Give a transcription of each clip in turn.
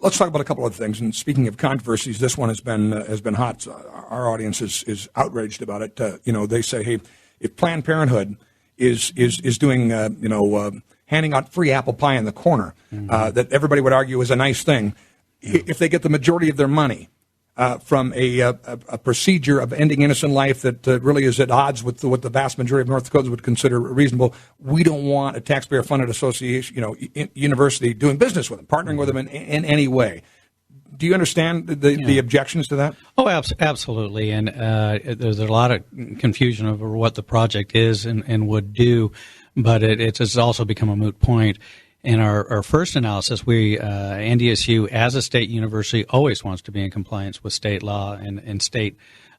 Let's talk about a couple of things. And speaking of controversies, this one has been hot. Our audience is outraged about it. They say, hey, if Planned Parenthood is doing handing out free apple pie in the corner, that everybody would argue is a nice thing, if they get the majority of their money from a procedure of ending innocent life that really is at odds with what the vast majority of North Dakotans would consider reasonable, we don't want a taxpayer-funded association, university doing business with them, partnering with them in any way. Do you understand the objections to that? Oh, absolutely. And there's a lot of confusion over what the project is and would do, but it's also become a moot point. In our first analysis, NDSU, as a state university, always wants to be in compliance with state law and state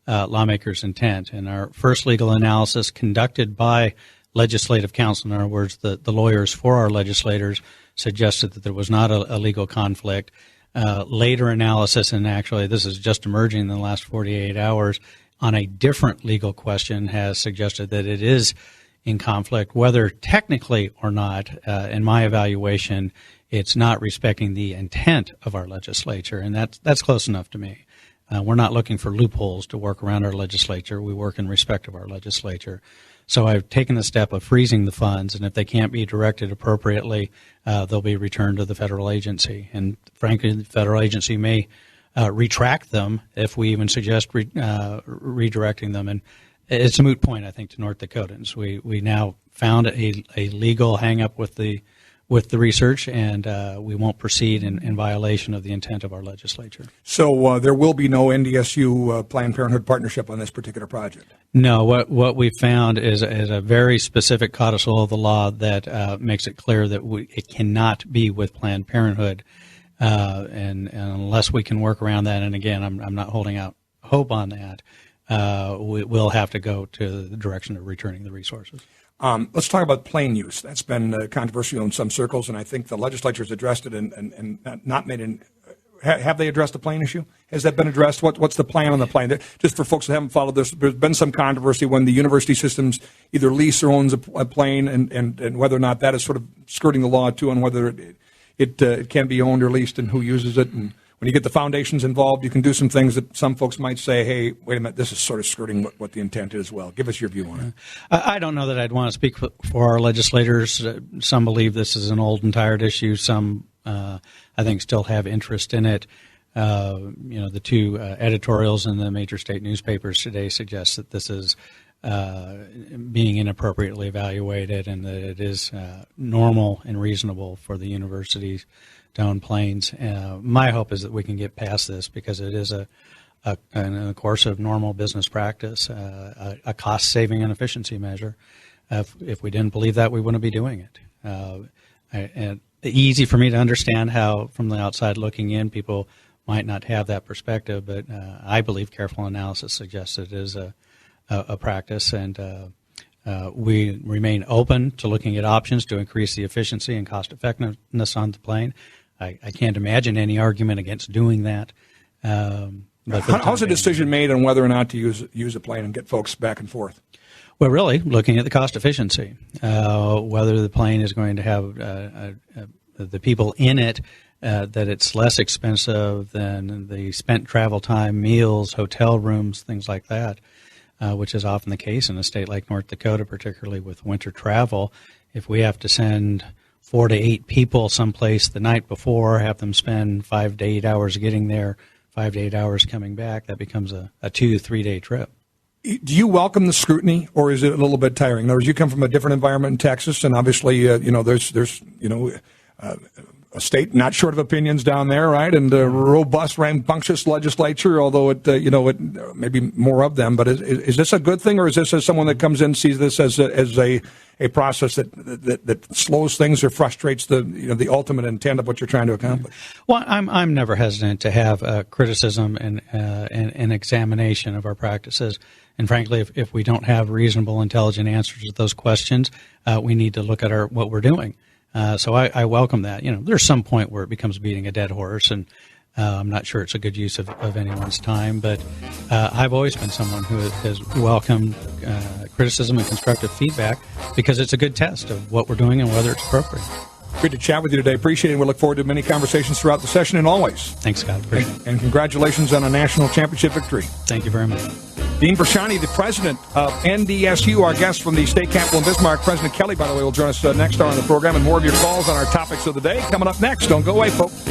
lawmakers' intent. And our first legal analysis, conducted by legislative counsel, in other words, the lawyers for our legislators, suggested that there was not a legal conflict. Later analysis, and actually this is just emerging in the last 48 hours, on a different legal question, has suggested that it is in conflict, whether technically or not. In my evaluation, it's not respecting the intent of our legislature, and that's close enough to me. We're not looking for loopholes to work around our legislature. We work in respect of our legislature. So I've taken the step of freezing the funds, and if they can't be directed appropriately, they'll be returned to the federal agency. And frankly, the federal agency may retract them if we even suggest redirecting them. And it's a moot point, I think, to North Dakotans. We now found a legal hang-up with the research, and we won't proceed in violation of the intent of our legislature. So there will be no NDSU Planned Parenthood partnership on this particular project? No. What we found is a very specific codicil of the law that makes it clear that it cannot be with Planned Parenthood, and unless we can work around that, and again, I'm not holding out hope on that, we'll have to go to the direction of returning the resources. Let's talk about plain use. That's been controversial in some circles, and I think the legislature's addressed it and not made an. Have they addressed the plane issue? Has that been addressed? What's the plan on the plane? Just for folks that haven't followed this, there's been some controversy when the university systems either lease or owns a plane, and whether or not that is sort of skirting the law too, on whether it can be owned or leased and who uses it. And when you get the foundations involved, you can do some things that some folks might say, hey, wait a minute, this is sort of skirting what the intent is as well. Give us your view on it. I don't know that I'd want to speak for our legislators. Some believe this is an old and tired issue. Some, I think, still have interest in it. The two editorials in the major state newspapers today suggest that this is being inappropriately evaluated and that it is normal and reasonable for the universities to own planes. My hope is that we can get past this because it is in the course of normal business practice, a cost-saving and efficiency measure. If we didn't believe that, we wouldn't be doing it. And easy for me to understand how, from the outside looking in, people might not have that perspective, but I believe careful analysis suggests it is a practice, and we remain open to looking at options to increase the efficiency and cost-effectiveness on the plane. I can't imagine any argument against doing that. But how's a decision made on whether or not to use a plane and get folks back and forth? Well, really, looking at the cost efficiency, whether the plane is going to have the people in it, that it's less expensive than the spent travel time, meals, hotel rooms, things like that, which is often the case in a state like North Dakota, particularly with winter travel. If we have to send 4 to 8 people someplace the night before, have them spend 5 to 8 hours getting there, 5 to 8 hours coming back, that becomes a 2-3 day trip. Do you welcome the scrutiny, or is it a little bit tiring? In other words, you come from a different environment in Texas, and obviously, there's a state not short of opinions down there, right? And a robust, rambunctious legislature, although it maybe more of them. But is this a good thing, or is this as someone that comes in sees this as a process that slows things or frustrates the ultimate intent of what you're trying to accomplish? Well, I'm never hesitant to have criticism and examination of our practices. And frankly, if we don't have reasonable, intelligent answers to those questions, we need to look at what we're doing. So I welcome that. There's some point where it becomes beating a dead horse, and I'm not sure it's a good use of anyone's time. But I've always been someone who has welcomed criticism and constructive feedback because it's a good test of what we're doing and whether it's appropriate. Good to chat with you today. Appreciate it. We look forward to many conversations throughout the session and always. Thanks, Scott. Appreciate it. And congratulations on a national championship victory. Thank you very much. Dean Bresciani, the president of NDSU, our guest from the state capital in Bismarck. President Kelly, by the way, will join us next hour on the program, and more of your calls on our topics of the day coming up next. Don't go away, folks.